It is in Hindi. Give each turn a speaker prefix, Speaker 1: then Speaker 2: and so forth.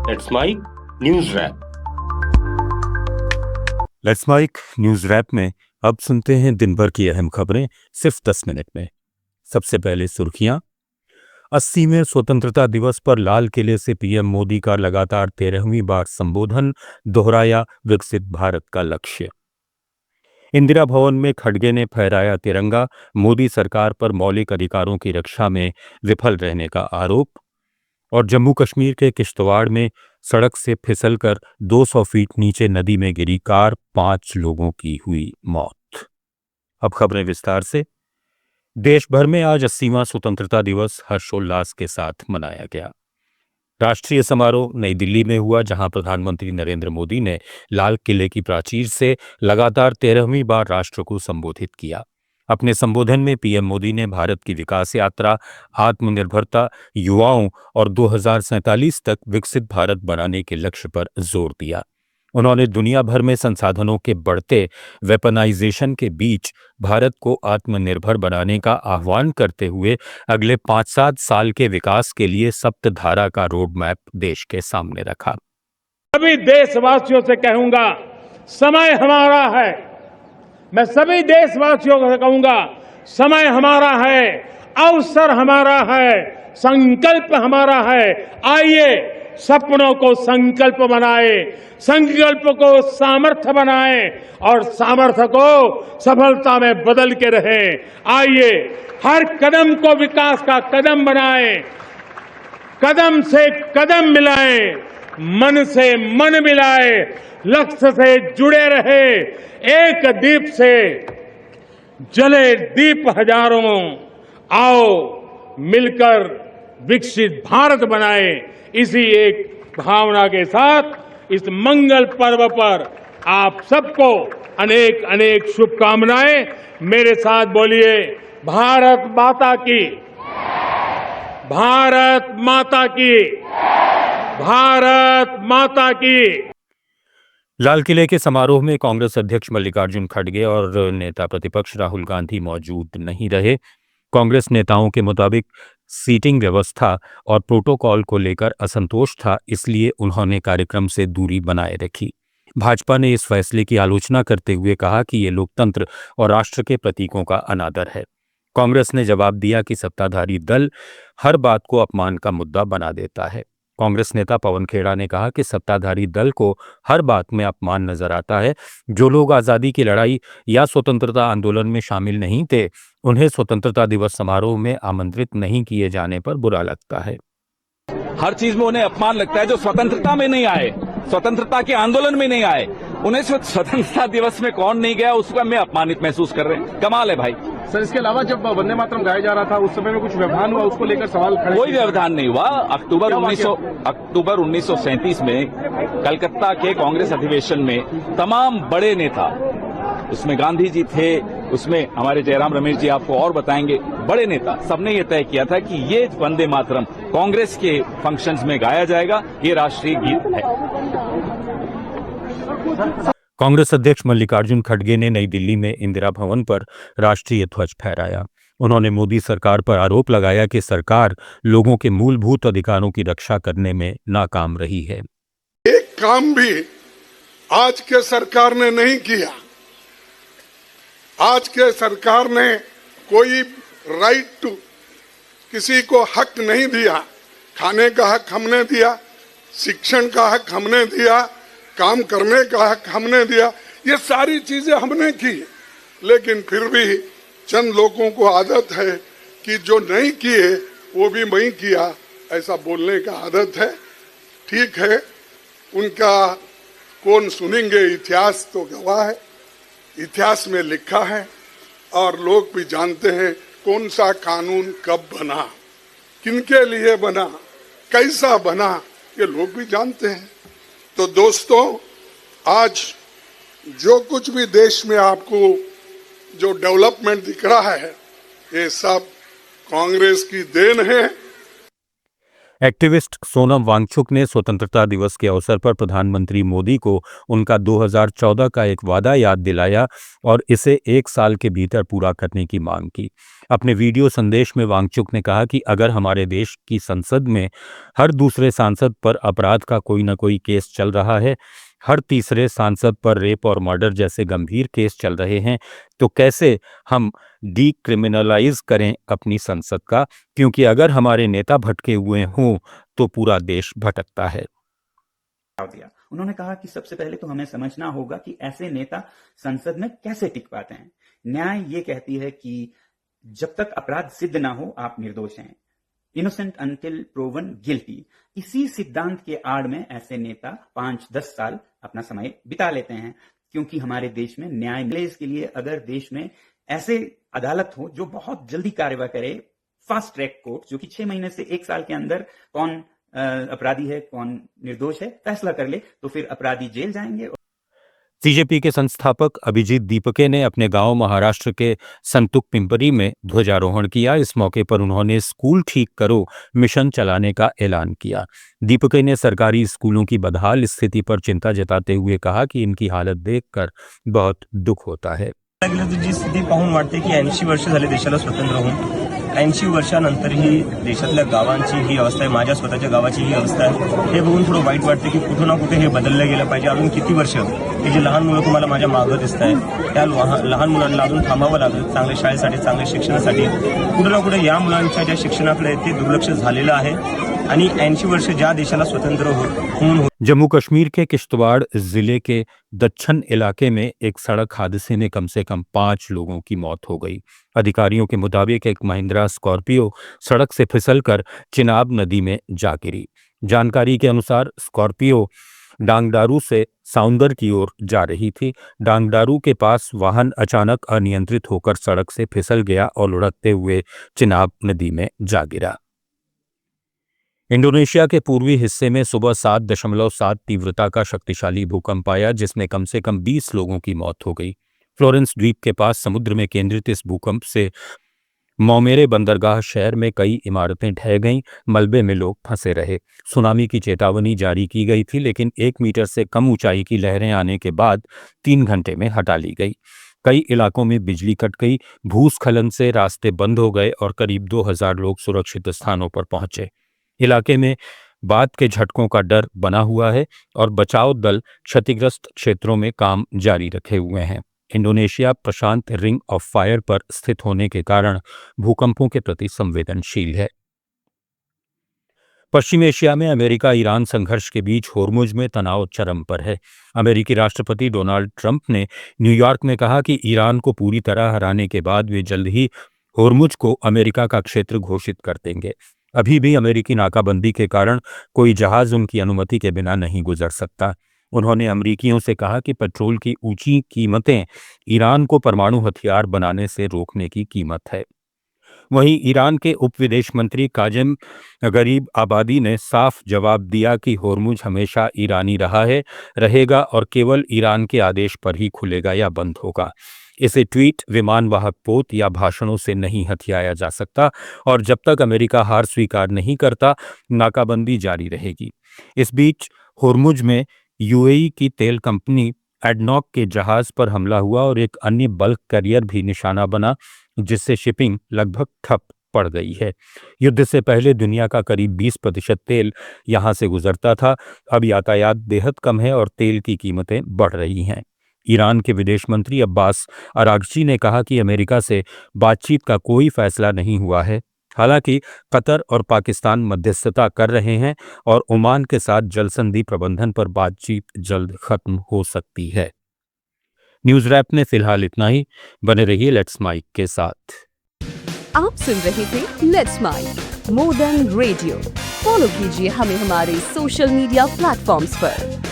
Speaker 1: Let's mic news wrap.
Speaker 2: Let's mic news wrap में अब सुनते हैं दिन भर की अहम खबरें सिर्फ 10 मिनट में। सबसे पहले सुर्खियां। 80वें स्वतंत्रता दिवस पर लाल किले से पीएम मोदी का लगातार 13वीं बार संबोधन, दोहराया विकसित भारत का लक्ष्य। इंदिरा भवन में खड़गे ने फहराया तिरंगा, मोदी सरकार पर मौलिक अधिकारों की रक्षा में विफल रहने का आरोप। और जम्मू कश्मीर के किश्तवाड़ में सड़क से फिसलकर 200 फीट नीचे नदी में गिरी कार, 5 लोगों की हुई मौत। अब खबरें विस्तार से। देश भर में आज 80वां स्वतंत्रता दिवस हर्षोल्लास के साथ मनाया गया। राष्ट्रीय समारोह नई दिल्ली में हुआ, जहां प्रधानमंत्री नरेंद्र मोदी ने लाल किले की प्राचीर से लगातार 13वीं बार राष्ट्र को संबोधित किया। अपने संबोधन में पीएम मोदी ने भारत की विकास यात्रा, आत्मनिर्भरता, युवाओं और 2047 तक विकसित भारत बनाने के लक्ष्य पर जोर दिया। उन्होंने दुनिया भर में संसाधनों के बढ़ते वेपनाइजेशन के बीच भारत को आत्मनिर्भर बनाने का आह्वान करते हुए अगले 5-7 साल के विकास के लिए सप्तधारा का रोड मैप देश के सामने रखा।
Speaker 3: सभी देशवासियों से कहूंगा, समय हमारा है। मैं सभी देशवासियों से कहूंगा, समय हमारा है, अवसर हमारा है, संकल्प हमारा है। आइए सपनों को संकल्प बनाए, संकल्प को सामर्थ्य बनाए और सामर्थ्य को सफलता में बदल के रहे। आइए हर कदम को विकास का कदम बनाए, कदम से कदम मिलाए, मन से मन मिलाए, लक्ष्य से जुड़े रहे। एक दीप से जले दीप हजारों, आओ मिलकर विकसित भारत बनाए। इसी एक भावना के साथ इस मंगल पर्व पर आप सबको अनेक अनेक शुभकामनाएं। मेरे साथ बोलिए, भारत माता की, भारत माता की, भारत माता की।
Speaker 2: लाल किले के समारोह में कांग्रेस अध्यक्ष मल्लिकार्जुन खड़गे और नेता प्रतिपक्ष राहुल गांधी मौजूद नहीं रहे। कांग्रेस नेताओं के मुताबिक सीटिंग व्यवस्था और प्रोटोकॉल को लेकर असंतोष था, इसलिए उन्होंने कार्यक्रम से दूरी बनाए रखी। भाजपा ने इस फैसले की आलोचना करते हुए कहा कि ये लोकतंत्र और राष्ट्र के प्रतीकों का अनादर है। कांग्रेस ने जवाब दिया कि सत्ताधारी दल हर बात को अपमान का मुद्दा बना देता है। कांग्रेस नेता पवन खेड़ा ने कहा कि सत्ताधारी दल को हर बात में अपमान नजर आता है। जो लोग आजादी की लड़ाई या स्वतंत्रता आंदोलन में शामिल नहीं थे, उन्हें स्वतंत्रता दिवस समारोह में आमंत्रित नहीं किए जाने पर बुरा लगता है।
Speaker 4: हर चीज में उन्हें अपमान लगता है। जो स्वतंत्रता में नहीं आए, स्वतंत्रता के आंदोलन में नहीं आए, उन्हें स्वतंत्रता दिवस में कौन नहीं गया, उसको में अपमानित महसूस कर रहे हैं। कमाल है भाई।
Speaker 5: सर, इसके अलावा जब वंदे मातरम गाया जा रहा था, उस समय में कुछ व्यवधान हुआ, उसको लेकर सवाल खड़े।
Speaker 4: कोई व्यवधान नहीं हुआ। अक्टूबर 1937 में कलकत्ता के कांग्रेस अधिवेशन में तमाम बड़े नेता, उसमें गांधी जी थे, उसमें हमारे जयराम रमेश जी आपको और बताएंगे, बड़े नेता, सबने ये तय किया था कि ये वंदे मातरम कांग्रेस के फंक्शंस में गाया जाएगा, ये राष्ट्रीय गीत है।
Speaker 2: कांग्रेस अध्यक्ष मल्लिकार्जुन खड़गे ने नई दिल्ली में इंदिरा भवन पर राष्ट्रीय ध्वज फहराया। उन्होंने मोदी सरकार पर आरोप लगाया कि सरकार लोगों के मूलभूत अधिकारों की रक्षा करने में नाकाम रही है।
Speaker 6: एक काम भी आज के सरकार ने नहीं किया। आज के सरकार ने कोई राइट टू, किसी को हक नहीं दिया। खाने का हक हमने दिया, शिक्षण का हक हमने दिया, काम करने का हक हमने दिया। ये सारी चीजें हमने की, लेकिन फिर भी चंद लोगों को आदत है कि जो नहीं किए वो भी मैं किया, ऐसा बोलने का आदत है। ठीक है, उनका कौन सुनेंगे, इतिहास तो गवाह है, इतिहास में लिखा है और लोग भी जानते हैं कौन सा कानून कब बना, किनके लिए बना, कैसा बना, ये लोग भी जानते हैं। तो दोस्तों, आज जो कुछ भी देश में आपको जो डेवलपमेंट दिख रहा है, ये सब कांग्रेस की देन है।
Speaker 2: एक्टिविस्ट सोनम वांगचुक ने स्वतंत्रता दिवस के अवसर पर प्रधानमंत्री मोदी को उनका 2014 का एक वादा याद दिलाया और इसे 1 साल के भीतर पूरा करने की मांग की। अपने वीडियो संदेश में वांगचुक ने कहा कि अगर हमारे देश की संसद में हर दूसरे सांसद पर अपराध का कोई न कोई केस चल रहा है, हर तीसरे सांसद पर रेप और मर्डर जैसे गंभीर केस चल रहे हैं, तो कैसे हम डीक्रिमिनलाइज करें अपनी संसद का, क्योंकि अगर हमारे नेता भटके हुए हों तो पूरा देश भटकता है।
Speaker 7: दिया। उन्होंने कहा कि सबसे पहले तो हमें समझना होगा कि ऐसे नेता संसद में कैसे टिक पाते हैं। न्याय ये कहती है कि जब तक अपराध सिद्ध ना हो आप निर्दोष हैं, इनोसेंट अंटिल प्रोवन गिल्टी। इसी सिद्धांत के आड़ में ऐसे नेता 5-10 साल अपना समय बिता लेते हैं, क्योंकि हमारे देश में न्याय मिले इसके लिए अगर देश में ऐसे अदालत हो जो बहुत जल्दी कार्यवाही करे, फास्ट ट्रैक कोर्ट जो कि 6 महीने से 1 साल के अंदर कौन अपराधी है कौन निर्दोष है फैसला कर ले, तो फिर अपराधी जेल जाएंगे।
Speaker 2: सीजेपी के संस्थापक अभिजीत दीपके ने अपने गांव महाराष्ट्र के संतुक पिंपरी में ध्वजारोहण किया। इस मौके पर उन्होंने स्कूल ठीक करो मिशन चलाने का ऐलान किया। दीपके ने सरकारी स्कूलों की बदहाल स्थिति पर चिंता जताते हुए कहा कि इनकी हालत देखकर बहुत दुख होता है।
Speaker 8: जी स्थिती पाहून वाटते की 80 वर्ष झाले देशाला स्वतंत्र होऊन, 80 वर्षानंतरही देशातल्या गावांची ही अवस्था आहे, माझ्या स्वतःच्या गावाची ही अवस्था आहे। हे बघून थोडं वाईट वाटतं की कुठे ना कुठे हे बदललं गेलं पाहिजे। अजून किती वर्ष हे जे लहान मुलं तुम्हाला माझ्या मागं दिसत आहे, त्या लहान मुलांना अजून थांबावं लागेल चांगल्या शाळेसाठी, चांगल्या शिक्षणासाठी। कुठे ना कुठे या मुलांच्या ज्या शिक्षणाकडे ते दुर्लक्ष झालेलं आहे आणि 80 वर्ष ज्या देशाला स्वतंत्र होऊन
Speaker 2: जम्मू कश्मीर के किश्तवाड़ जिले के दच्छन इलाके में एक सड़क हादसे में कम से कम 5 लोगों की मौत हो गई। अधिकारियों के मुताबिक एक महिंद्रा स्कॉर्पियो सड़क से फिसलकर चिनाब नदी में जा गिरी। जानकारी के अनुसार स्कॉर्पियो डांगडारू से साउंदर की ओर जा रही थी। डांगडारू के पास वाहन अचानक अनियंत्रित होकर सड़क से फिसल गया और लुढ़कते हुए चिनाब नदी में जा गिरा। इंडोनेशिया के पूर्वी हिस्से में सुबह 7.7 तीव्रता का शक्तिशाली भूकंप आया, जिसमें कम से कम 20 लोगों की मौत हो गई। फ्लोरेंस द्वीप के पास समुद्र में केंद्रित इस भूकंप से मौमेरे बंदरगाह शहर में कई इमारतें ढह गईं, मलबे में लोग फंसे रहे। सुनामी की चेतावनी जारी की गई थी, लेकिन 1 मीटर से कम ऊंचाई की लहरें आने के बाद 3 घंटे में हटा ली गई। कई इलाकों में बिजली कट गई, भूस्खलन से रास्ते बंद हो गए और करीब 2000 लोग सुरक्षित स्थानों पर पहुंचे। इलाके में बाद के झटकों का डर बना हुआ है और बचाव दल क्षतिग्रस्त क्षेत्रों में काम जारी रखे हुए हैं। Indonesia Prashant ring of fire पर स्थित होने के कारण भूकंपों के प्रति संवेदनशील है। पश्चिम एशिया में अमेरिका ईरान संघर्ष के बीच होर्मुज में तनाव चरम पर है। अमेरिकी राष्ट्रपति डोनाल्ड ट्रंप ने न्यूयॉर्क में कहा कि ईरान को पूरी तरह हराने के बाद वे जल्द ही होर्मुज को अमेरिका का क्षेत्र घोषित कर देंगे। अभी भी अमेरिकी नाकाबंदी के कारण कोई जहाज उनकी अनुमति के बिना नहीं गुजर सकता। उन्होंने अमेरिकियों से कहा कि पेट्रोल की ऊंची कीमतें ईरान को परमाणु हथियार बनाने से रोकने की कीमत है। वहीं ईरान के उप विदेश मंत्री काजिम गरीब आबादी ने साफ जवाब दिया कि होर्मुज हमेशा ईरानी रहा है, रहेगा और केवल ईरान के आदेश पर ही खुलेगा या बंद होगा। इसे ट्वीट, विमान वाहक पोत या भाषणों से नहीं हथियाया जा सकता और जब तक अमेरिका हार स्वीकार नहीं करता, नाकाबंदी जारी रहेगी। इस बीच होर्मुज में यूएई की तेल कंपनी एडनॉक के जहाज पर हमला हुआ और एक अन्य बल्क कैरियर भी निशाना बना, जिससे शिपिंग लगभग ठप पड़ गई है। युद्ध से पहले दुनिया का करीब 20% तेल यहां से गुजरता था। अब यातायात बेहद कम है और तेल की कीमतें बढ़ रही हैं। ईरान के विदेश मंत्री अब्बास अरागची ने कहा कि अमेरिका से बातचीत का कोई फैसला नहीं हुआ है। हालांकि कतर और पाकिस्तान मध्यस्थता कर रहे हैं और ओमान के साथ जलसंधि प्रबंधन पर बातचीत जल्द खत्म हो सकती है। न्यूज रैप में फिलहाल इतना ही। बने रहिए लेट्स माइक के साथ।
Speaker 9: आप सुन रहे थे let's mic more than radio. Follow कीजिए हमें हमारे सोशल मीडिया प्लेटफॉर्म्स पर।